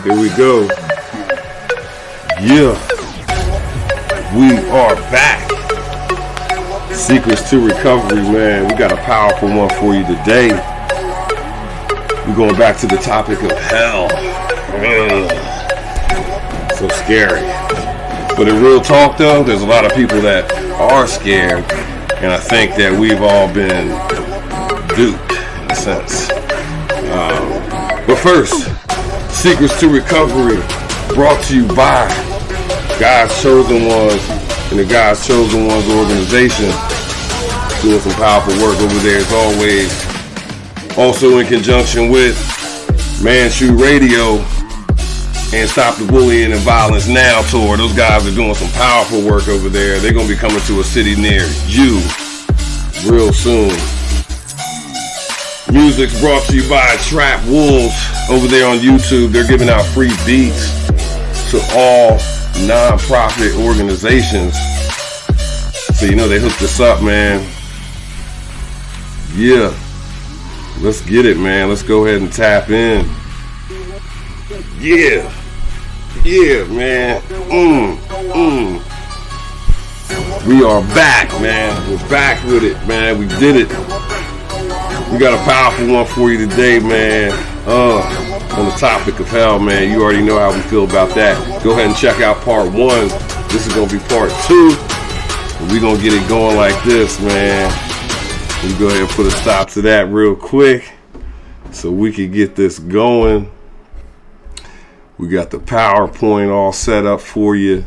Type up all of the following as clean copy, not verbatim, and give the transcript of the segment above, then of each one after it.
Here we go. Yeah. We are back. Secrets to recovery, man. We got a powerful one for you today. We're going back to the topic of hell. So scary. But in real talk, though, there's a lot of people that are scared. And I think that we've all been duped, in a sense. But first, Secrets to Recovery, brought to you by God's Chosen Ones and the God's Chosen Ones organization, doing some powerful work over there as always. Also in conjunction with Man Shoe Radio and Stop the Bullying and Violence Now tour. Those guys are doing some powerful work over there. They're going to be coming to a city near you real soon. Music's brought to you by Trap Wolves over there on YouTube. They're giving out free beats to all non-profit organizations. So you know they hooked us up, man. Yeah. Let's get it, man. Let's go ahead and tap in. Yeah. Yeah, man. We are back, man. We're back with it, man. We did it. We got a powerful one for you today, man. On the topic of hell, man. You already know how we feel about that. Go ahead and check out part 1. This is going to be part 2. We're going to get it going like this, man. Let me go ahead and put a stop to that real quick so we can get this going. We got the PowerPoint all set up for you,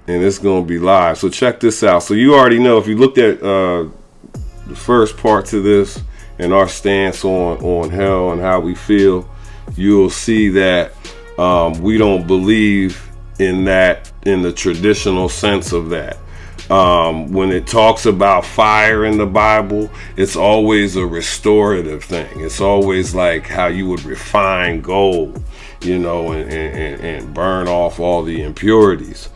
and it's going to be live. So check this out. So you already know, if you looked at the first part to this and our stance on hell and how we feel, you'll see that we don't believe in that in the traditional sense of that. When it talks about fire in the Bible, it's always a restorative thing. It's always like how you would refine gold, you know, and burn off all the impurities.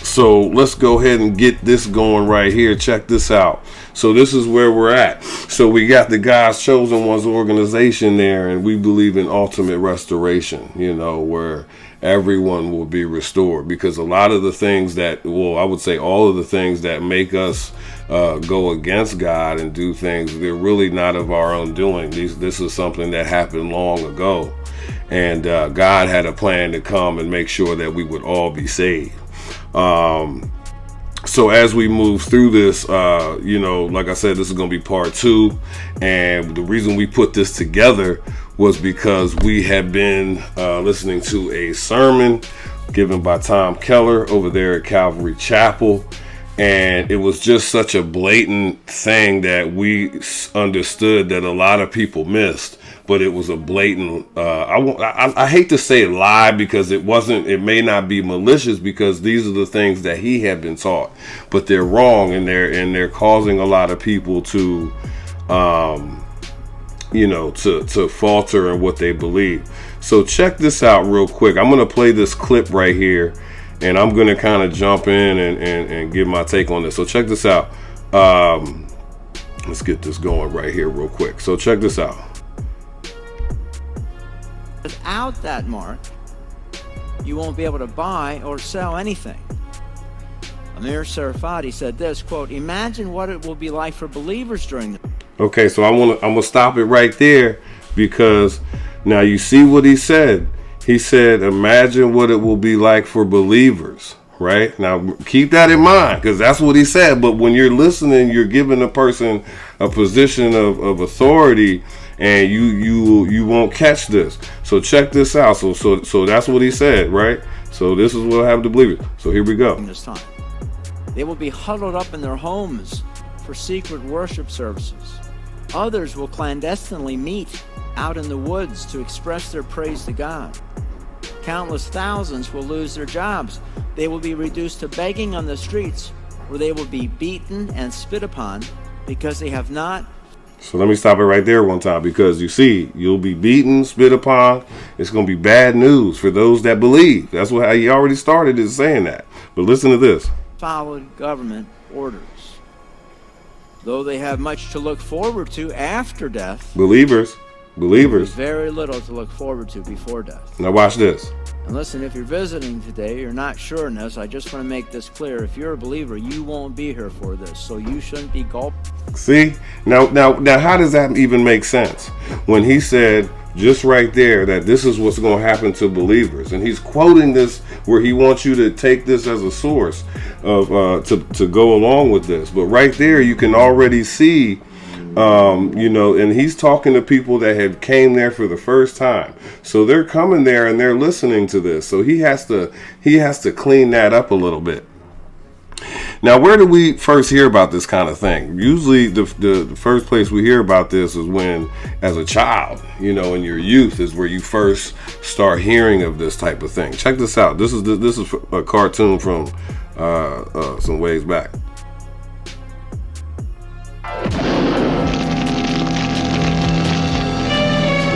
So let's go ahead and get this going right here. Check this out. So this is where we're at. So we got the God's Chosen Ones organization there, and we believe in ultimate restoration, you know, where everyone will be restored. Because a lot of the things that, well, I would say all of the things that make us go against God and do things, they're really not of our own doing. This is something that happened long ago. And God had a plan to come and make sure that we would all be saved. So as we move through this, you know, like I said, this is going to be part 2. And the reason we put this together was because we had been listening to a sermon given by Tom Keller over there at Calvary Chapel. And it was just such a blatant thing that we understood that a lot of people missed. But it was a blatant, I hate to say lie, because it may not be malicious, because these are the things that he had been taught, but they're wrong, and they're causing a lot of people to, you know, to falter in what they believe. So check this out real quick. I'm going to play this clip right here, and I'm going to kind of jump in and give my take on this. So check this out. Let's get this going right here real quick. So check this out. Without that mark, you won't be able to buy or sell anything. Amir Sarfati said this, quote, "Imagine what it will be like for believers during the..." Okay, so I'm gonna stop it right there, because now you see what he said. He said, imagine what it will be like for believers, right? Now keep that in mind, because that's what he said. But when you're listening, you're giving a person a position of authority, and you won't catch this. So check this out. So that's what he said, right? So this is what happened to believers. So here we go. This time, they will be huddled up in their homes for secret worship services. Others will clandestinely meet out in the woods to express their praise to God. Countless thousands will lose their jobs. They will be reduced to begging on the streets, where they will be beaten and spit upon because they have not. So let me stop it right there one time, because you see, you'll be beaten, spit upon. It's going to be bad news for those that believe. That's what he already started is saying that. But listen to this. Followed government orders. Though they have much to look forward to after death, believers, Believers. Very little to look forward to before death. Now watch this. And listen, if you're visiting today, you're not sure in this, I just want to make this clear. If you're a believer, you won't be here for this, so you shouldn't be gulped. See? Now, how does that even make sense? When he said just right there that this is what's going to happen to believers. And he's quoting this where he wants you to take this as a source of to go along with this. But right there, you can already see and he's talking to people that have came there for the first time. So they're coming there and they're listening to this. So he has to clean that up a little bit. Now, where do we first hear about this kind of thing? Usually the first place we hear about this is when, as a child, in your youth is where you first start hearing of this type of thing. Check this out. This is a cartoon from some ways back.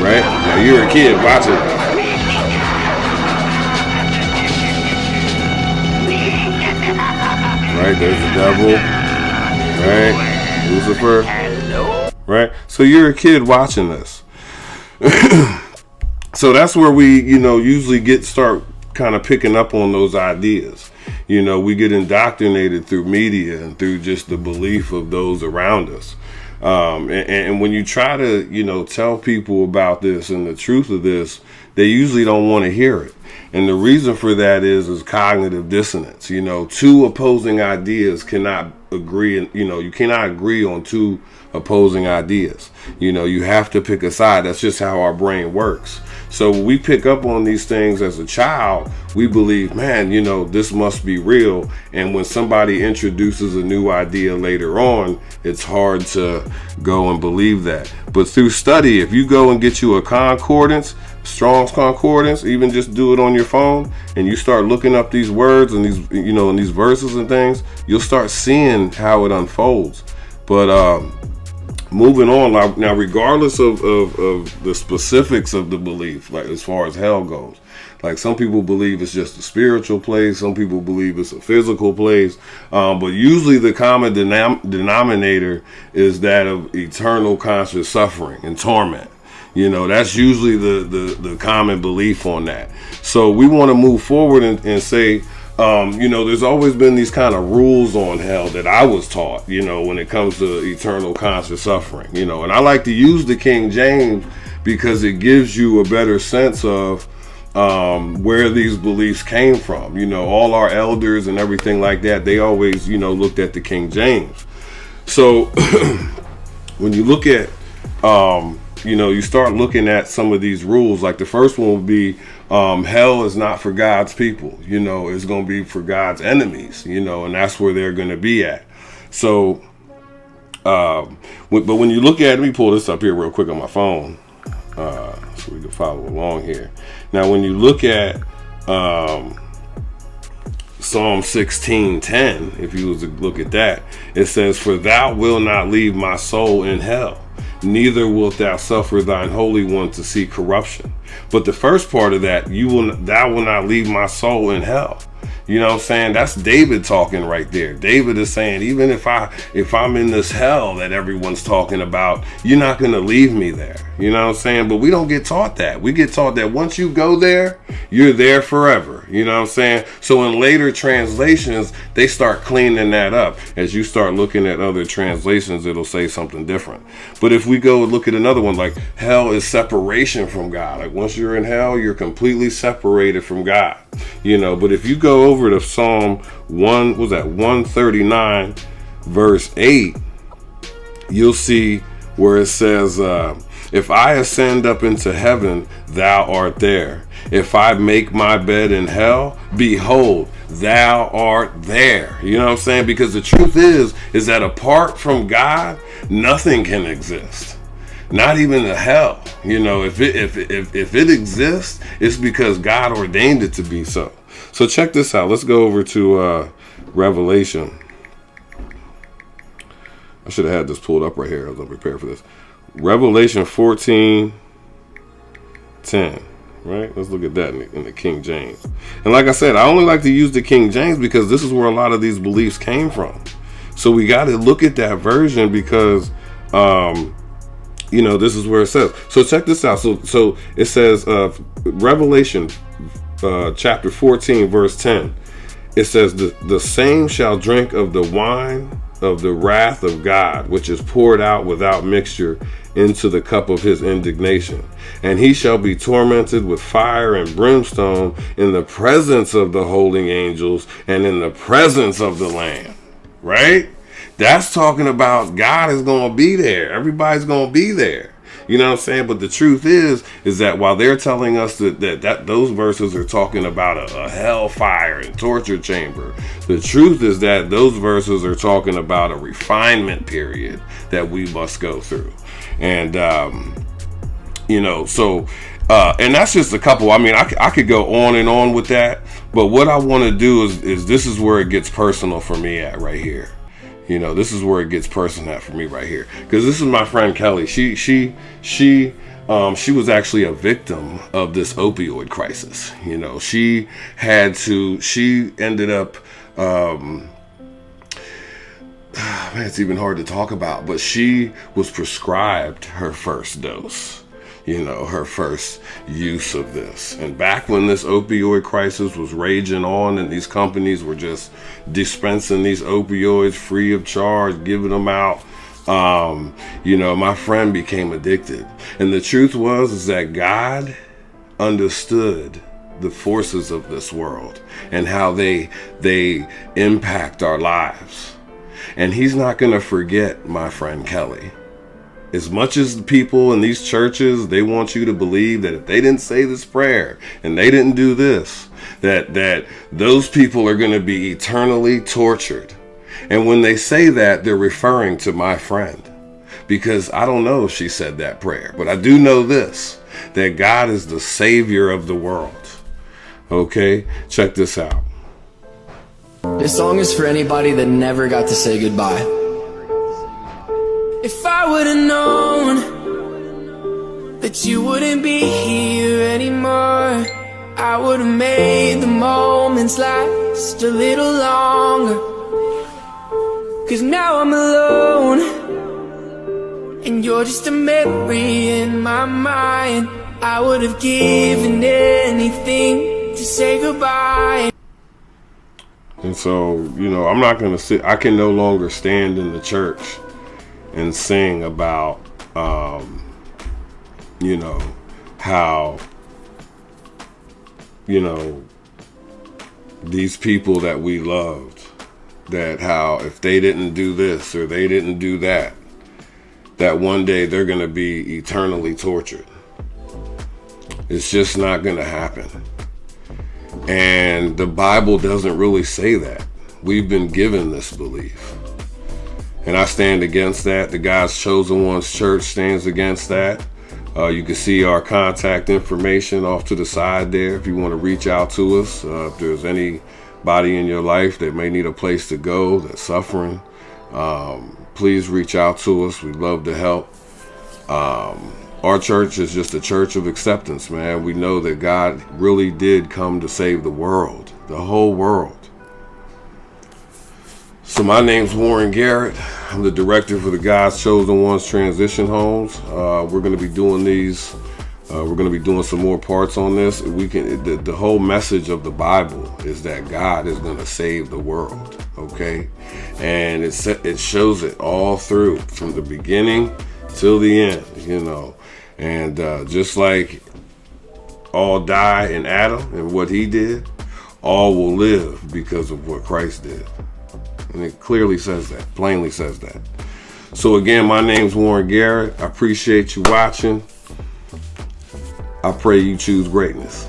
Right? Now you're a kid watching this. Right? There's the devil. Right? Lucifer. Right? So you're a kid watching this. So that's where we, usually start kind of picking up on those ideas. We get indoctrinated through media and through just the belief of those around us. And when you try to, tell people about this and the truth of this, they usually don't want to hear it. And the reason for that is cognitive dissonance. Two opposing ideas cannot agree. And, you cannot agree on two opposing ideas. You have to pick a side. That's just how our brain works. So when we pick up on these things as a child, we believe, man, this must be real. And when somebody introduces a new idea later on, it's hard to go and believe that. But through study, if you go and get you a concordance, Strong's Concordance, even just do it on your phone, and you start looking up these words and these, and these verses and things, you'll start seeing how it unfolds. But moving on now, regardless of the specifics of the belief, like as far as hell goes, like some people believe it's just a spiritual place, some people believe it's a physical place, but usually the common denominator is that of eternal conscious suffering and torment. That's usually the common belief on that. So we want to move forward and say, there's always been these kind of rules on hell that I was taught, when it comes to eternal conscious suffering, and I like to use the King James because it gives you a better sense of where these beliefs came from. All our elders and everything like that, they always, looked at the King James. So when you look at, you start looking at some of these rules, like the first one would be, hell is not for God's people, it's going to be for God's enemies, and that's where they're going to be at. So, but when you look at, let me pull this up here real quick on my phone, so we can follow along here. Now, when you look at, Psalm 16:10, if you was to look at that, it says, "For thou wilt not leave my soul in hell, neither wilt thou suffer thine Holy One to see corruption." But the first part of that, thou will not leave my soul in hell. You know what I'm saying? That's David talking right there. David is saying, even if I'm in this hell that everyone's talking about, you're not going to leave me there. You know what I'm saying? But we don't get taught that. We get taught that once you go there, you're there forever. You know what I'm saying? So in later translations, they start cleaning that up. As you start looking at other translations, it'll say something different. But if we go look at another one, like hell is separation from God. Like once you're in hell, you're completely separated from God. But if you go over to Psalm 139 verse 8, you'll see where it says, if I ascend up into heaven, thou art there. If I make my bed in hell, behold, thou art there. You know what I'm saying? Because the truth is that apart from God, nothing can exist. Not even the hell. If it exists, it's because God ordained it to be so. So check this out. Let's go over to Revelation. I should have had this pulled up right here. I was unprepared for this. Revelation 14:10. Right? Let's look at that in the King James. And like I said, I only like to use the King James because this is where a lot of these beliefs came from. So we got to look at that version because this is where it says. So check this out. So it says, Revelation chapter 14, verse 10. It says, the same shall drink of the wine of the wrath of God, which is poured out without mixture into the cup of his indignation. And he shall be tormented with fire and brimstone in the presence of the holy angels and in the presence of the Lamb. Right? That's talking about God is going to be there. Everybody's going to be there. You know what I'm saying? But the truth is that while they're telling us that those verses are talking about a hellfire and torture chamber, the truth is that those verses are talking about a refinement period that we must go through. And, and that's just a couple. I mean, I could go on and on with that, but what I want to do is this is where it gets personal for me at right here. This is where it gets personal at for me right here, because this is my friend Kelly. She was actually a victim of this opioid crisis. She ended up, it's even hard to talk about, but she was prescribed her first dose. Her first use of this. And back when this opioid crisis was raging on and these companies were just dispensing these opioids free of charge, giving them out, my friend became addicted. And the truth is that God understood the forces of this world and how they impact our lives. And he's not going to forget my friend Kelly. As much as the people in these churches, they want you to believe that if they didn't say this prayer and they didn't do this, that those people are going to be eternally tortured. And when they say that, they're referring to my friend, because I don't know if she said that prayer, but I do know this, that God is the savior of the world. Okay, check this out. This song is for anybody that never got to say goodbye. If I would've known that you wouldn't be here anymore, I would've made the moments last a little longer. 'Cause now I'm alone, and you're just a memory in my mind. I would've given anything to say goodbye. And so, I'm not going to sit, I can no longer stand in the church and sing about, how, these people that we loved, that how if they didn't do this or they didn't do that, that one day they're going to be eternally tortured. It's just not going to happen. And the Bible doesn't really say that. We've been given this belief. And I stand against that. The God's Chosen Ones Church stands against that. You can see our contact information off to the side there if you want to reach out to us. If there's anybody in your life that may need a place to go that's suffering, please reach out to us. We'd love to help. Our church is just a church of acceptance, man. We know that God really did come to save the world, the whole world. So my name's Warren Garrett. I'm the director for the God's Chosen Ones Transition Homes. We're going to be doing these. We're going to be doing some more parts on this. The whole message of the Bible is that God is going to save the world. Okay, and it shows it all through from the beginning till the end. And just like all die in Adam and what he did, all will live because of what Christ did. And it clearly says that, plainly says that. So again, my name's Warren Garrett. I appreciate you watching. I pray you choose greatness.